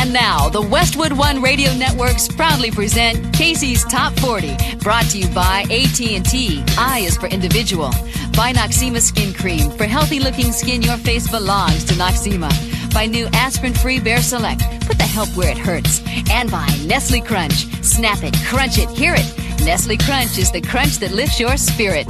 And now, the Westwood One Radio Networks proudly present Casey's Top 40, brought to you by AT20. I is for individual. By Noxzema Skin Cream. For healthy-looking skin, your face belongs to Noxzema. By new aspirin-free Bear Select. Put the help where it hurts. And by Nestle Crunch. Snap it, crunch it, hear it. Nestle Crunch is the crunch that lifts your spirit.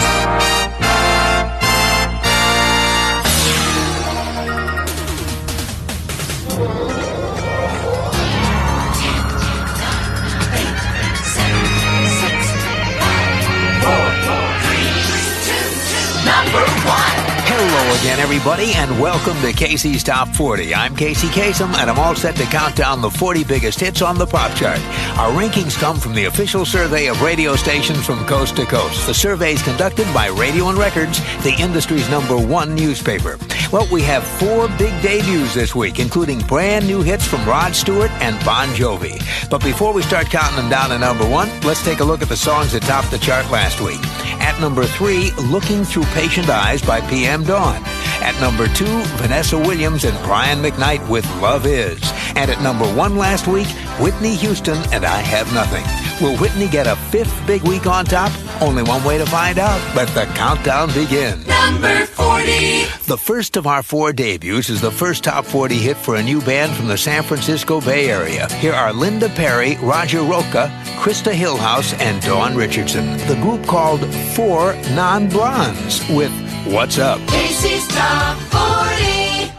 Hello again, everybody, and welcome to Casey's Top 40. I'm Casey Kasem, and I'm all set to count down the 40 biggest hits on the pop chart. Our rankings come from the official survey of radio stations from coast to coast. The survey is conducted by Radio and Records, the industry's #1 newspaper. Well, we have 4 big debuts this week, including brand new hits from Rod Stewart and Bon Jovi. But before we start counting them down to #1, let's take a look at the songs that topped the chart last week. At number 3, Looking Through Patient Eyes by PM Dawn. At number 2, Vanessa Williams and Brian McKnight with Love Is. And at number 1 last week, Whitney Houston and I Have Nothing. Will Whitney get a 5th big week on top? Only one way to find out. Let the countdown begin. Number 40. The first of our 4 debuts is the first top 40 hit for a new band from the San Francisco Bay Area. Here are Linda Perry, Roger Rocha, Krista Hillhouse, and Dawn Richardson. The group called 4 Non-Blondes with What's Up? Casey's Top 40.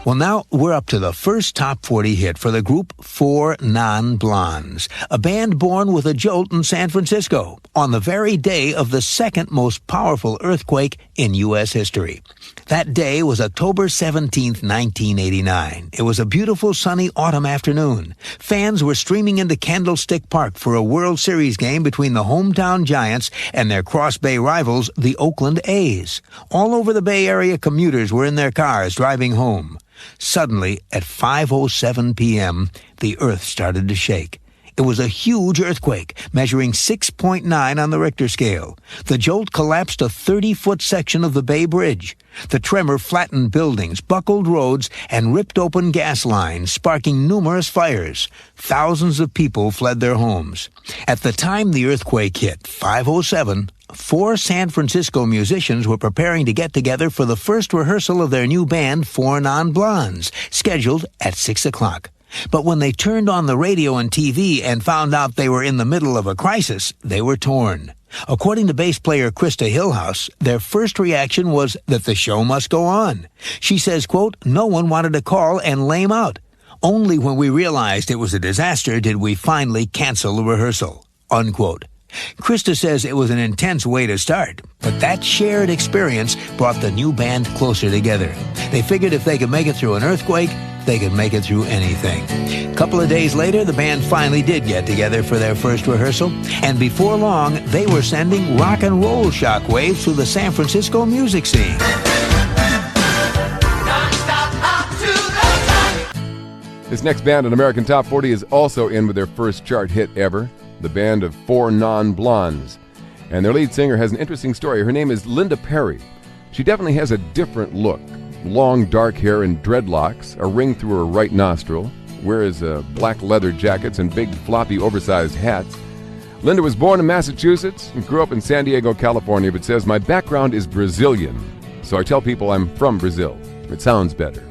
Well, now we're up to the first top 40 hit for the group 4 Non-Blondes, a band born with a jolt in San Francisco on the very day of the second most powerful earthquake in U.S. history. That day was October 17th, 1989. It was a beautiful sunny autumn afternoon. Fans were streaming into Candlestick Park for a World Series game between the hometown Giants and their Cross Bay rivals, the Oakland A's. All over the Bay Area, commuters were in their cars driving home. Suddenly, at 5:07 p.m., the earth started to shake. It was a huge earthquake, measuring 6.9 on the Richter scale. The jolt collapsed a 30-foot section of the Bay Bridge. The tremor flattened buildings, buckled roads, and ripped open gas lines, sparking numerous fires. Thousands of people fled their homes. At the time the earthquake hit, 5:07, 4 San Francisco musicians were preparing to get together for the first rehearsal of their new band, 4 Non-Blondes, scheduled at 6 o'clock. But when they turned on the radio and TV and found out they were in the middle of a crisis, they were torn. According to bass player Krista Hillhouse, their first reaction was that the show must go on. She says, quote, "No one wanted to call and lame out. Only when we realized it was a disaster did we finally cancel the rehearsal," unquote. Krista says it was an intense way to start, but that shared experience brought the new band closer together. They figured if they could make it through an earthquake, they could make it through anything. A couple of days later, the band finally did get together for their first rehearsal, and before long, they were sending rock and roll shockwaves through the San Francisco music scene. This next band on American Top 40 is also in with their first chart hit ever, the band of 4 Non-Blondes. And their lead singer has an interesting story. Her name is Linda Perry. She definitely has a different look. Long dark hair and dreadlocks, a ring through her right nostril, wears black leather jackets and big floppy oversized hats. Linda was born in Massachusetts and grew up in San Diego, California, but says, "My background is Brazilian, so I tell people I'm from Brazil. It sounds better."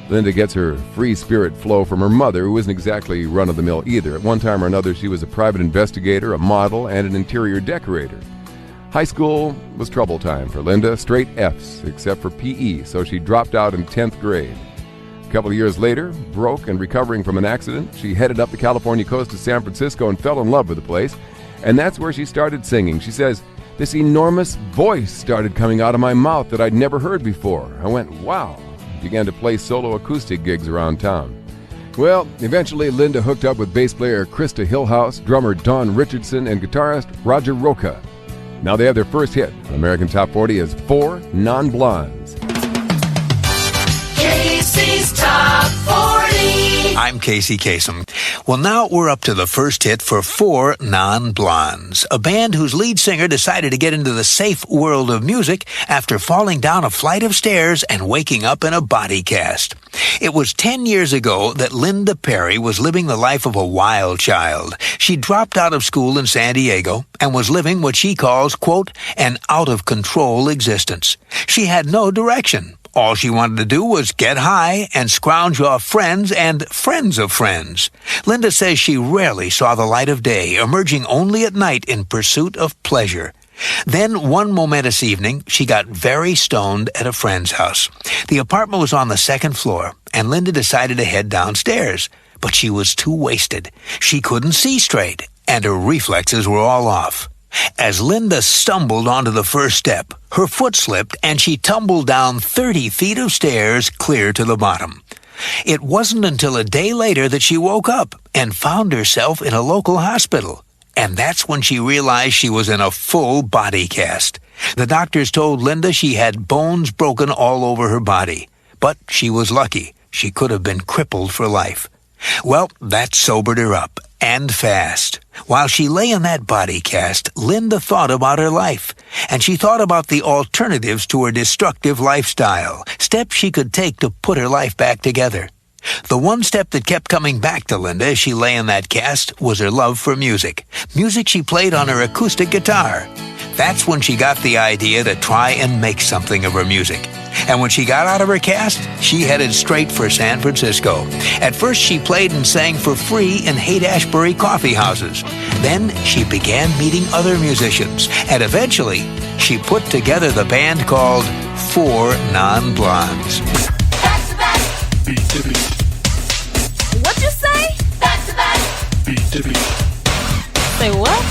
Linda gets her free spirit flow from her mother, who isn't exactly run-of-the-mill either. At one time or another, she was a private investigator, a model, and an interior decorator. High school was trouble time for Linda, straight F's, except for PE, so she dropped out in 10th grade. A couple of years later, broke and recovering from an accident, she headed up the California coast to San Francisco and fell in love with the place, and that's where she started singing. She says, "This enormous voice started coming out of my mouth that I'd never heard before. I went, wow," and began to play solo acoustic gigs around town. Well, eventually Linda hooked up with bass player Krista Hillhouse, drummer Dawn Richardson, and guitarist Roger Rocha. Now they have their first hit on American Top 40 as 4 Non-Blondes. Casey's Top 40. I'm Casey Kasem. Well, now we're up to the first hit for Four Non-Blondes, a band whose lead singer decided to get into the safe world of music after falling down a flight of stairs and waking up in a body cast. It was 10 years ago that Linda Perry was living the life of a wild child. She dropped out of school in San Diego and was living what she calls, quote, an out-of-control existence. She had no direction. All she wanted to do was get high and scrounge off friends and friends of friends. Linda says she rarely saw the light of day, emerging only at night in pursuit of pleasure. Then, one momentous evening, she got very stoned at a friend's house. The apartment was on the second floor, and Linda decided to head downstairs. But she was too wasted. She couldn't see straight, and her reflexes were all off. As Linda stumbled onto the first step, her foot slipped and she tumbled down 30 feet of stairs clear to the bottom. It wasn't until a day later that she woke up and found herself in a local hospital. And that's when she realized she was in a full body cast. The doctors told Linda she had bones broken all over her body. But she was lucky. She could have been crippled for life. Well, that sobered her up, and fast. While she lay in that body cast, Linda thought about her life, and she thought about the alternatives to her destructive lifestyle, steps she could take to put her life back together. The one step that kept coming back to Linda as she lay in that cast was her love for music. Music she played on her acoustic guitar. That's when she got the idea to try and make something of her music. And when she got out of her cast, she headed straight for San Francisco. At first, she played and sang for free in Haight-Ashbury coffee houses. Then she began meeting other musicians. And eventually, she put together the band called Four Non-Blondes. Back to back, Beat to beat, What you say? back to back. beat to beat. Say what?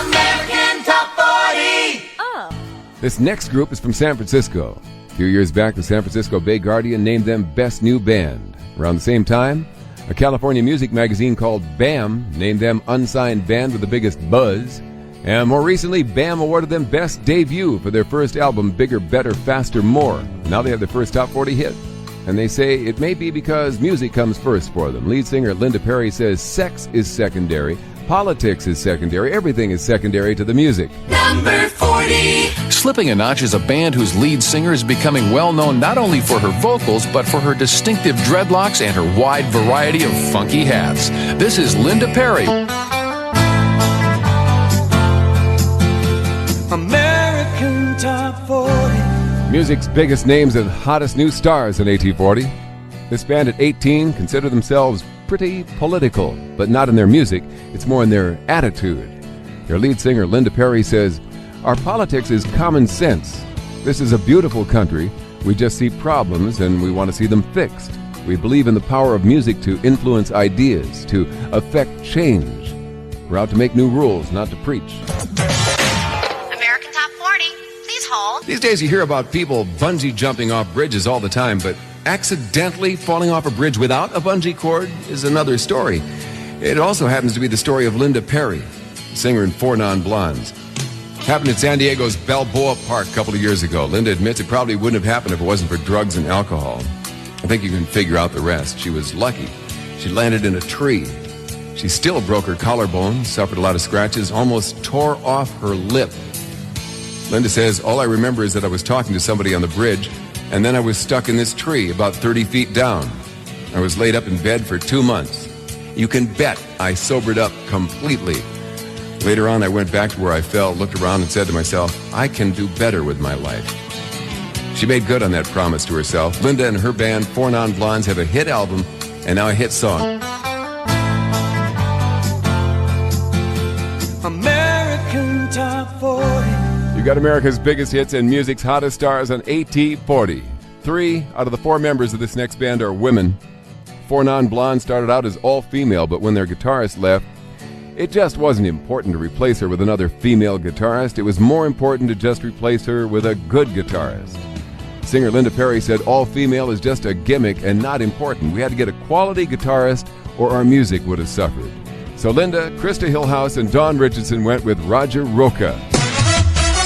American Top 40. Oh. This next group is from San Francisco. A few years back, the San Francisco Bay Guardian named them Best New Band. Around the same time, a California music magazine called BAM named them Unsigned Band with the Biggest Buzz. And more recently, BAM awarded them Best Debut for their first album, Bigger, Better, Faster, More. Now they have their first top 40 hit. And they say it may be because music comes first for them. Lead singer Linda Perry says sex is secondary, politics is secondary, everything is secondary to the music. Number 40. Slipping a Notch is a band whose lead singer is becoming well known not only for her vocals, but for her distinctive dreadlocks and her wide variety of funky hats. This is Linda Perry. American Top 40. Music's biggest names and hottest new stars in AT40. This band at 18 consider themselves pretty political, but not in their music. It's more in their attitude. Their lead singer, Linda Perry, says, "Our politics is common sense. This is a beautiful country. We just see problems and we want to see them fixed. We believe in the power of music to influence ideas, to affect change. We're out to make new rules, not to preach." American Top 40. Please hold. These days you hear about people bungee jumping off bridges all the time, but accidentally falling off a bridge without a bungee cord is another story. It also happens to be the story of Linda Perry, singer in Four Non-Blondes. Happened at San Diego's Balboa Park a couple of years ago. Linda admits it probably wouldn't have happened if it wasn't for drugs and alcohol. I think you can figure out the rest. She was lucky. She landed in a tree. She still broke her collarbone, suffered a lot of scratches, almost tore off her lip. Linda says, "All I remember is that I was talking to somebody on the bridge, and then I was stuck in this tree about 30 feet down. I was laid up in bed for 2 months. You can bet I sobered up completely. Later on, I went back to where I fell, looked around, and said to myself, I can do better with my life." She made good on that promise to herself. Linda and her band, Four Non-Blondes, have a hit album and now a hit song. American Top 40. You got America's biggest hits and music's hottest stars on AT40. 3 out of the 4 members of this next band are women. Four Non-Blondes started out as all-female, but when their guitarist left, it just wasn't important to replace her with another female guitarist. It was more important to just replace her with a good guitarist. Singer Linda Perry said all-female is just a gimmick and not important. We had to get a quality guitarist or our music would have suffered. So Linda, Krista Hillhouse, and Dawn Richardson went with Roger Roca.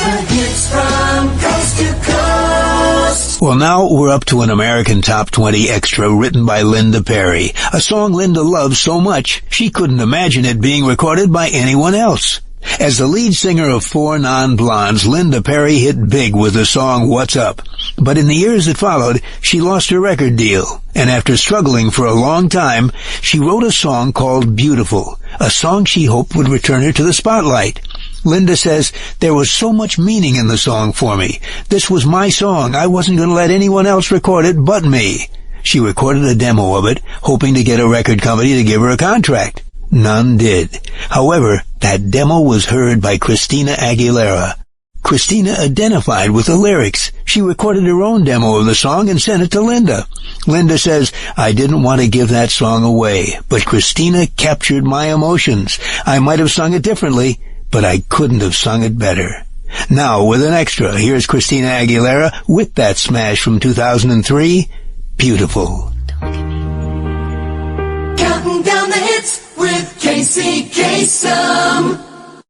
The hits from coast to coast. Well, now we're up to an American Top 20 extra written by Linda Perry, a song Linda loves so much she couldn't imagine it being recorded by anyone else. As the lead singer of Four Non-Blondes, Linda Perry hit big with the song What's Up. But in the years that followed, she lost her record deal. And after struggling for a long time, she wrote a song called Beautiful, a song she hoped would return her to the spotlight. Linda says, there was so much meaning in the song for me. This was my song. I wasn't going to let anyone else record it but me. She recorded a demo of it, hoping to get a record company to give her a contract. None did. However, that demo was heard by Christina Aguilera. Christina identified with the lyrics. She recorded her own demo of the song and sent it to Linda. Linda says, I didn't want to give that song away, but Christina captured my emotions. I might have sung it differently, but I couldn't have sung it better. Now, with an extra, here's Christina Aguilera with that smash from 2003, Beautiful. Counting down the hits with Casey Kasem.